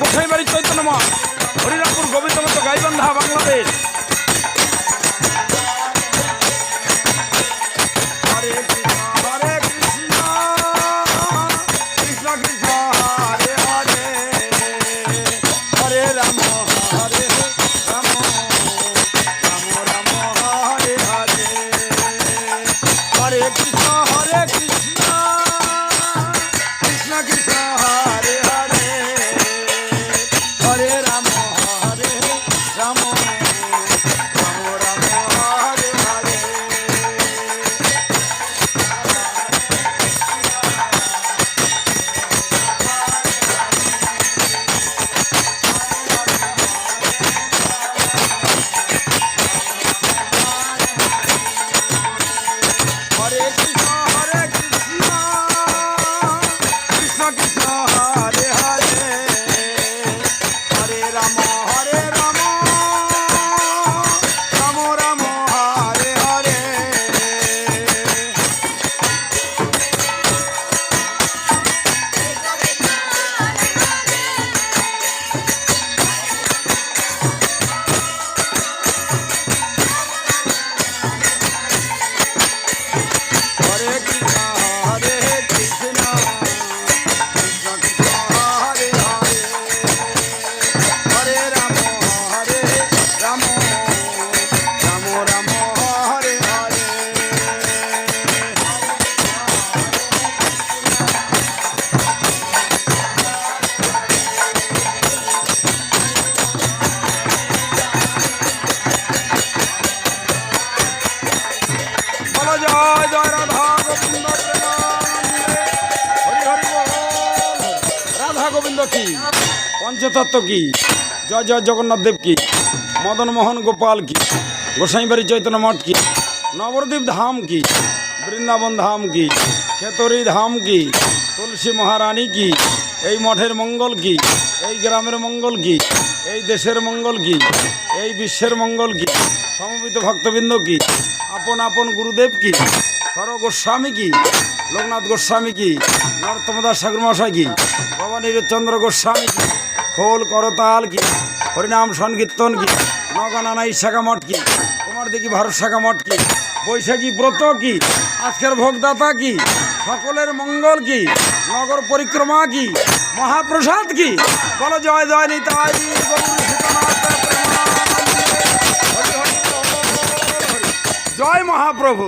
গোসাইবাড়ি চৈতন্য মঠ, হরিরামপুর, গোবিন্দগঞ্জ, গাইবান্ধা, বাংলাদেশ। হরে কৃষ্ণ হরে কৃষ্ণ কৃষ্ণ কৃষ্ণ হরে হরে, হরে রাম হরে রাম রাম রাম হরে হরে, হরে কৃষ্ণ কৃষ্ণ কৃষ্ণ হরে হরে, হরে রাম রাম রাম রাম হরে হরে। হরে কৃষ্ণ কৃষ্ণ কৃষ্ণ হরে হরে, হরে রাম রাম রাম হরে হরে। হরে কৃষ্ণ কৃষ্ণ কৃষ্ণ হরে হরে, হরে রাম রাম রাম রাম হরে হরে। বলো জয় জয় রাধা গোবিন্দ প্রেমানন্দে, হরি হরি বল। রাধা গোবিন্দ কি, পঞ্চতত্ত্ব কি, জয় জয় জগন্নাথ দেব কি, মদন মোহন গোপাল কি, গোসাইবাড়ি চৈতন্য মঠ কি, নবদ্বীপ ধাম কি, বৃন্দাবন ধাম কি, খেতরি ধাম কি, তুলসী মহারানী কি, এই মঠের মঙ্গল কি, এই গ্রামের মঙ্গল কি, এই দেশের মঙ্গল কি, এই বিশ্বের মঙ্গল কি, সমবেত ভক্তবৃন্দ কি, আপন আপন গুরুদেব কি, সর গোস্বামী কি, লোকনাথ গোস্বামী কি, নরোত্তম দাস ঠাকুর মশাই কি, বাবা নীরজচন্দ্র গোস্বামী কি, খোল করতাল কি, হরিনাম সংকীর্তন কি, নগানানাই শাখা মঠ কি, কুমার দিঘি ভারত শাখা মঠ কি, বৈশাখী ব্রত কি, আজকের ভোগদাতা কি, সকলের মঙ্গল কি, নগর পরিক্রমা কি, মহাপ্রসাদ কি, বলো জয় জয় নিতাই গৌর সীতানাথ প্রেমানন্দে। হরি হরি বল, হরি। জয় মহাপ্রভু।